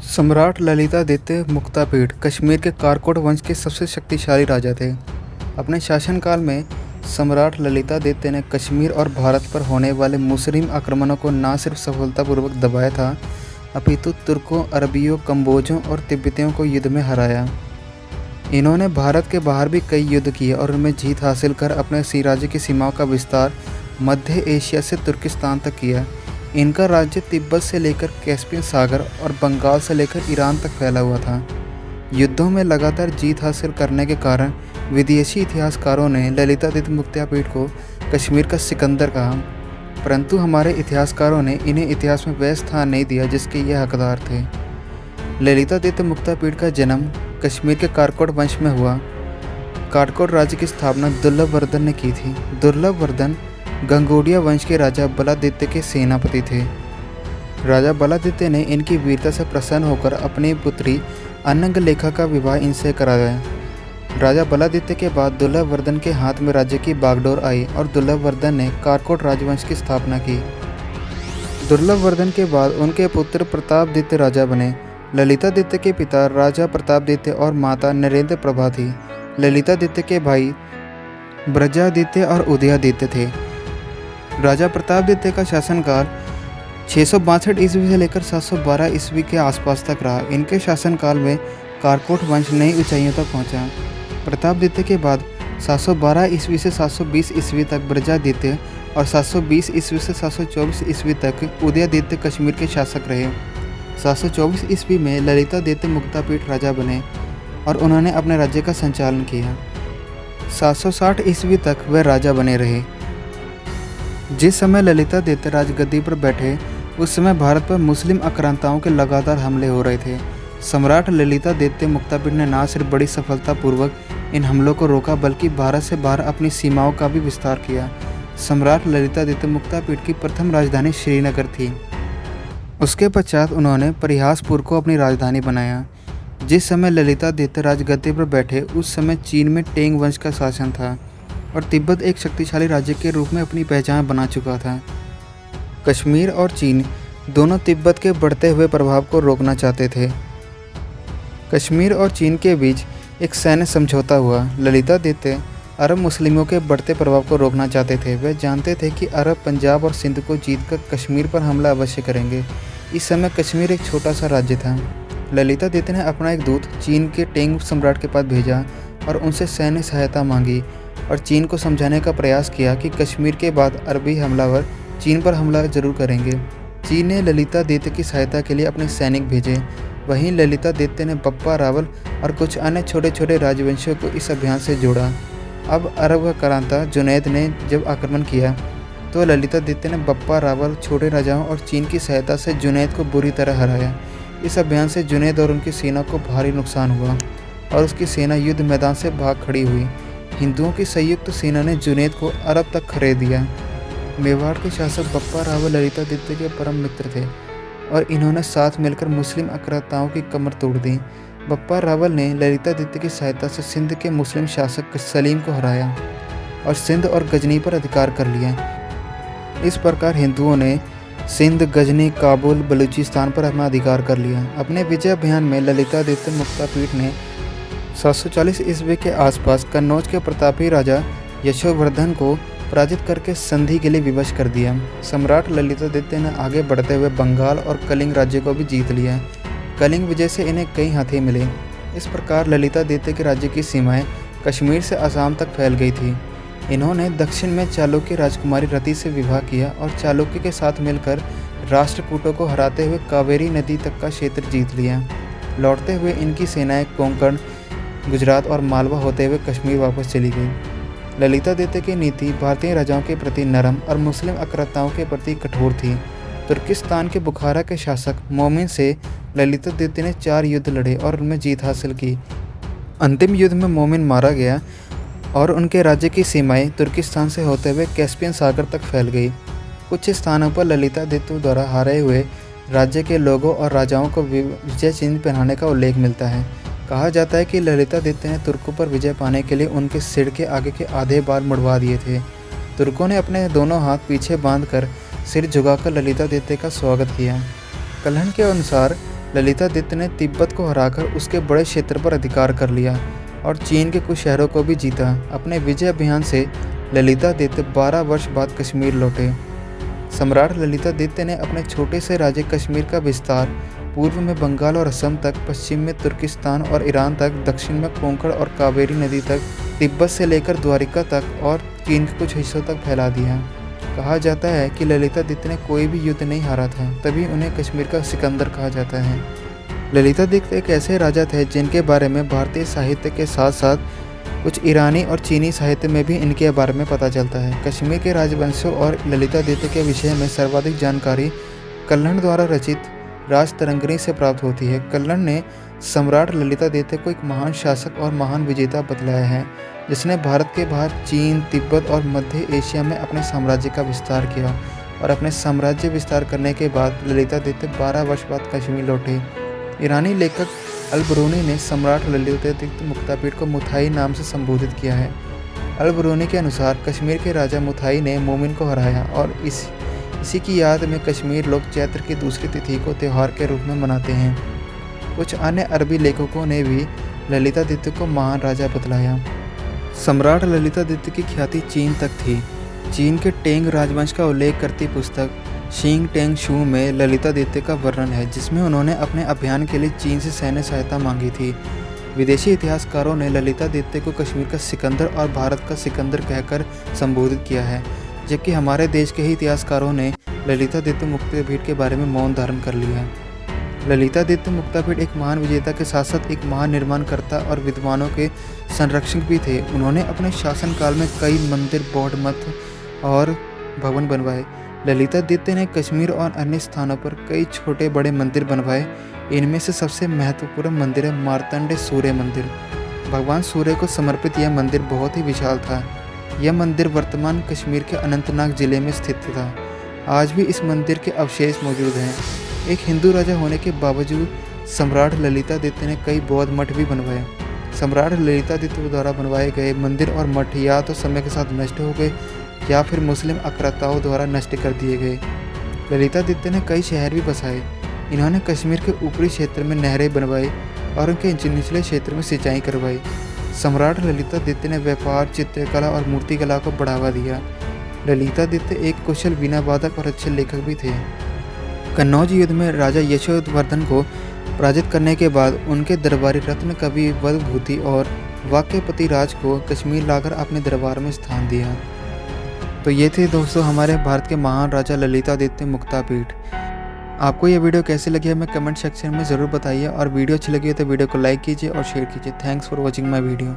सम्राट ललितादित्य मुक्तापीड़ कश्मीर के कारकोट वंश के सबसे शक्तिशाली राजा थे। अपने शासनकाल में सम्राट ललितादित्य ने कश्मीर और भारत पर होने वाले मुस्लिम आक्रमणों को न सिर्फ सफलतापूर्वक दबाया था, अपितु तुर्कों, अरबियों, कम्बोजों और तिब्बतियों को युद्ध में हराया। इन्होंने भारत के बाहर भी कई युद्ध किए और उनमें जीत हासिल कर अपने राज्य की सीमाओं का विस्तार मध्य एशिया से तुर्किस्तान तक किया। इनका राज्य तिब्बत से लेकर कैस्पियन सागर और बंगाल से लेकर ईरान तक फैला हुआ था। युद्धों में लगातार जीत हासिल करने के कारण विदेशी इतिहासकारों ने ललितादित्य मुक्तापीड़ को कश्मीर का सिकंदर कहा, परंतु हमारे इतिहासकारों ने इन्हें इतिहास में वह स्थान नहीं दिया जिसके ये हकदार थे। ललितादित्य मुक्तापीड़ का जन्म कश्मीर के कारकोट वंश में हुआ। कारकोट राज्य की स्थापना दुर्लभवर्धन ने की थी। दुर्लभवर्धन गंगोडिया वंश के राजा बलादित्य के सेनापति थे। राजा बलादित्य ने इनकी वीरता से प्रसन्न होकर अपनी पुत्री अनंगलेखा का विवाह इनसे कराया। राजा बलादित्य के बाद दुर्लभवर्धन के हाथ में राज्य की बागडोर आई और दुर्लभवर्धन ने कारकोट राजवंश की स्थापना की। दुर्लभवर्धन के बाद उनके पुत्र प्रतापदित्य राजा बने। ललितादित्य के पिता राजा प्रतापदित्य और माता नरेंद्र प्रभा थी। ललितादित्य के भाई ब्रजादित्य और उदयादित्य थे। राजा प्रतापदित्य का शासनकाल 662 ईस्वी से लेकर 712 ईस्वी के आसपास तक रहा। इनके शासनकाल में कारकोट वंश नई ऊंचाइयों तक पहुंचा। प्रतापदित्य के बाद 712 ईस्वी से 720 ईस्वी तक ब्रजादित्य और 720 ईस्वी से 724 ईस्वी तक उदयादित्य कश्मीर के शासक रहे। 724 ईस्वी में ललितादित्य मुक्तापीड़ राजा बने और उन्होंने अपने राज्य का संचालन किया। 760 ईस्वी तक वह राजा बने रहे। जिस समय ललितादित्य राजगद्दी पर बैठे उस समय भारत पर मुस्लिम आक्रांताओं के लगातार हमले हो रहे थे। सम्राट ललितादित्य मुक्तापीड़ ने न सिर्फ बड़ी सफलतापूर्वक इन हमलों को रोका बल्कि भारत से बाहर अपनी सीमाओं का भी विस्तार किया। सम्राट ललितादित्य मुक्तापीड़ की प्रथम राजधानी श्रीनगर थी। उसके पश्चात उन्होंने परिहासपुर को अपनी राजधानी बनाया। जिस समय ललितादित्य राजगद्दी पर बैठे उस समय चीन में टेंग वंश का शासन था और तिब्बत एक शक्तिशाली राज्य के रूप में अपनी पहचान बना चुका था। कश्मीर और चीन दोनों तिब्बत के बढ़ते हुए प्रभाव को रोकना चाहते थे। कश्मीर और चीन के बीच एक सैन्य समझौता हुआ। ललितादित्य अरब मुस्लिमों के बढ़ते प्रभाव को रोकना चाहते थे। वे जानते थे कि अरब पंजाब और सिंध को जीतकर कश्मीर पर हमला अवश्य करेंगे। इस समय कश्मीर एक छोटा सा राज्य था। ललितादित्य ने अपना एक दूत चीन के टेंग सम्राट के पास भेजा और उनसे सैन्य सहायता मांगी और चीन को समझाने का प्रयास किया कि कश्मीर के बाद अरबी हमलावर चीन पर हमला जरूर करेंगे। चीन ने ललितादित्य की सहायता के लिए अपने सैनिक भेजे। वहीं ललितादित्य ने बप्पा रावल और कुछ अन्य छोटे छोटे राजवंशियों को इस अभियान से जोड़ा। अब अरब करांता जुनैद ने जब आक्रमण किया तो ललितादित्य ने बप्पा रावल, छोटे राजाओं और चीन की सहायता से जुनैद को बुरी तरह हराया। इस अभियान से जुनैद और उनकी सेना को भारी नुकसान हुआ और उसकी सेना युद्ध मैदान से भाग खड़ी हुई। हिंदुओं की संयुक्त सेना ने जुनैद को अरब तक खदेड़ दिया। मेवाड़ के शासक बप्पा रावल ललितादित्य के परम मित्र थे और इन्होंने साथ मिलकर मुस्लिम आक्रांताओं की कमर तोड़ दी। बप्पा रावल ने ललितादित्य की सहायता से सिंध के मुस्लिम शासक सलीम को हराया और सिंध और गजनी पर अधिकार कर लिया। इस प्रकार हिंदुओं ने सिंध, गजनी, काबुल, बलूचिस्तान पर अपना अधिकार कर लिया। अपने विजय अभियान में ललितादित्य मुक्तापीड़ ने 740 ईस्वी के आसपास कन्नौज के प्रतापी राजा यशोवर्धन को पराजित करके संधि के लिए विवश कर दिया। सम्राट ललितादित्य ने आगे बढ़ते हुए बंगाल और कलिंग राज्य को भी जीत लिया। कलिंग विजय से इन्हें कई हाथी मिले। इस प्रकार ललितादित्य के राज्य की सीमाएं कश्मीर से असम तक फैल गई थी। इन्होंने दक्षिण में चालुक्य राजकुमारी रति से विवाह किया और चालुक्य के साथ मिलकर राष्ट्रकूटों को हराते हुए कावेरी नदी तक का क्षेत्र जीत लिया। लौटते हुए इनकी सेनाएं कोंकण, गुजरात और मालवा होते हुए कश्मीर वापस चली गई। ललितादित्य की नीति भारतीय राजाओं के प्रति नरम और मुस्लिम आक्रांताओं के प्रति कठोर थी। तुर्किस्तान के बुखारा के शासक मोमिन से ललितादित्य ने 4 युद्ध लड़े और उनमें जीत हासिल की। अंतिम युद्ध में मोमिन मारा गया और उनके राज्य की सीमाएं तुर्किस्तान से होते हुए कैस्पियन सागर तक फैल गई। कुछ स्थानों पर ललितादित्य द्वारा हारे हुए राज्य के लोगों और राजाओं को विजय चिन्ह पहनाने का उल्लेख मिलता है। कहा जाता है कि ललितादित्य ने तुर्कों पर विजय पाने के लिए उनके सिर के आगे के आधे बाल मुड़वा दिए थे। तुर्कों ने अपने दोनों हाथ पीछे बांधकर सिर झुकाकर ललितादित्य का स्वागत किया। कलहन के अनुसार ललितादित्य ने तिब्बत को हराकर उसके बड़े क्षेत्र पर अधिकार कर लिया और चीन के कुछ शहरों को भी जीता। अपने विजय अभियान से ललितादित्य 12 वर्ष बाद कश्मीर लौटे। सम्राट ललितादित्य ने अपने छोटे से राज्य कश्मीर का विस्तार पूर्व में बंगाल और असम तक, पश्चिम में तुर्किस्तान और ईरान तक, दक्षिण में कोंकण और कावेरी नदी तक, तिब्बत से लेकर द्वारिका तक और चीन के कुछ हिस्सों तक फैला दिया। कहा जाता है कि ललितादित्य ने कोई भी युद्ध नहीं हारा था, तभी उन्हें कश्मीर का सिकंदर कहा जाता है। ललितादित्य एक ऐसे राजा थे जिनके बारे में भारतीय साहित्य के साथ साथ कुछ ईरानी और चीनी साहित्य में भी इनके बारे में पता चलता है। कश्मीर के राजवंशों और ललितादित्य के विषय में सर्वाधिक जानकारी कल्हण द्वारा रचित राजतरंगिणी से प्राप्त होती है। कल्हण ने सम्राट ललितादित्य को एक महान शासक और महान विजेता बतलाया है, जिसने भारत के बाहर चीन, तिब्बत और मध्य एशिया में अपने साम्राज्य का विस्तार किया। और अपने साम्राज्य विस्तार करने के बाद ललितादित्य 12 वर्ष बाद कश्मीर लौटे। ईरानी लेखक अल-बरूनी ने सम्राट ललितादित्य मुक्तापीठ को मुथाई नाम से संबोधित किया है। अल-बरूनी के अनुसार कश्मीर के राजा मुथाई ने मोमिन को हराया और इसी की याद में कश्मीर लोग चैत्र की दूसरी तिथि को त्यौहार के रूप में मनाते हैं। कुछ अन्य अरबी लेखकों ने भी ललितादित्य को महान राजा बतलाया। सम्राट ललितादित्य की ख्याति चीन तक थी। चीन के टेंग राजवंश का उल्लेख करती पुस्तक शिंग टेंग शू में ललितादित्य का वर्णन है, जिसमें उन्होंने अपने अभियान के लिए चीन से सैन्य सहायता मांगी थी। विदेशी इतिहासकारों ने ललितादित्य को कश्मीर का सिकंदर और भारत का सिकंदर कहकर संबोधित किया है, जबकि हमारे देश के ही इतिहासकारों ने ललितादित्य मुक्तापीठ के बारे में मौन धारण कर लिया है। ललितादित्य मुक्तापीठ एक महान विजेता के साथ साथ एक महान निर्माणकर्ता और विद्वानों के संरक्षक भी थे। उन्होंने अपने शासनकाल में कई मंदिर, बौद्ध मठ और भवन बनवाए। ललितादित्य ने कश्मीर और अन्य स्थानों पर कई छोटे बड़े मंदिर बनवाए। इनमें से सबसे महत्वपूर्ण मंदिर है मार्तंड सूर्य मंदिर। भगवान सूर्य को समर्पित यह मंदिर बहुत ही विशाल था। यह मंदिर वर्तमान कश्मीर के अनंतनाग जिले में स्थित था। आज भी इस मंदिर के अवशेष मौजूद हैं। एक हिंदू राजा होने के बावजूद सम्राट ललितादित्य ने कई बौद्ध मठ भी बनवाए। सम्राट ललितादित्य द्वारा बनवाए गए मंदिर और मठ या तो समय के साथ नष्ट हो गए या फिर मुस्लिम आक्रांताओं द्वारा नष्ट कर दिए गए। ललितादित्य ने कई शहर भी बसाए। इन्होंने कश्मीर के ऊपरी क्षेत्र में नहरें बनवाई और उनके निचले क्षेत्र में सिंचाई करवाई। सम्राट ललितादित्य ने व्यापार, चित्रकला और मूर्तिकला को बढ़ावा दिया। ललितादित्य एक कुशल वीणा वादक और अच्छे लेखक भी थे। कन्नौज युद्ध में राजा यशोवर्धन को पराजित करने के बाद उनके दरबारी रत्न कवि वदभूति और वाक्यपति राज को कश्मीर लाकर अपने दरबार में स्थान दिया। तो ये थे दोस्तों हमारे भारत के महान राजा ललितादित्य मुक्तापीठ। आपको ये वीडियो कैसी लगी हमें कमेंट सेक्शन में ज़रूर बताइए और वीडियो अच्छी लगी हो तो वीडियो को लाइक कीजिए और शेयर कीजिए। Thanks for watching my video.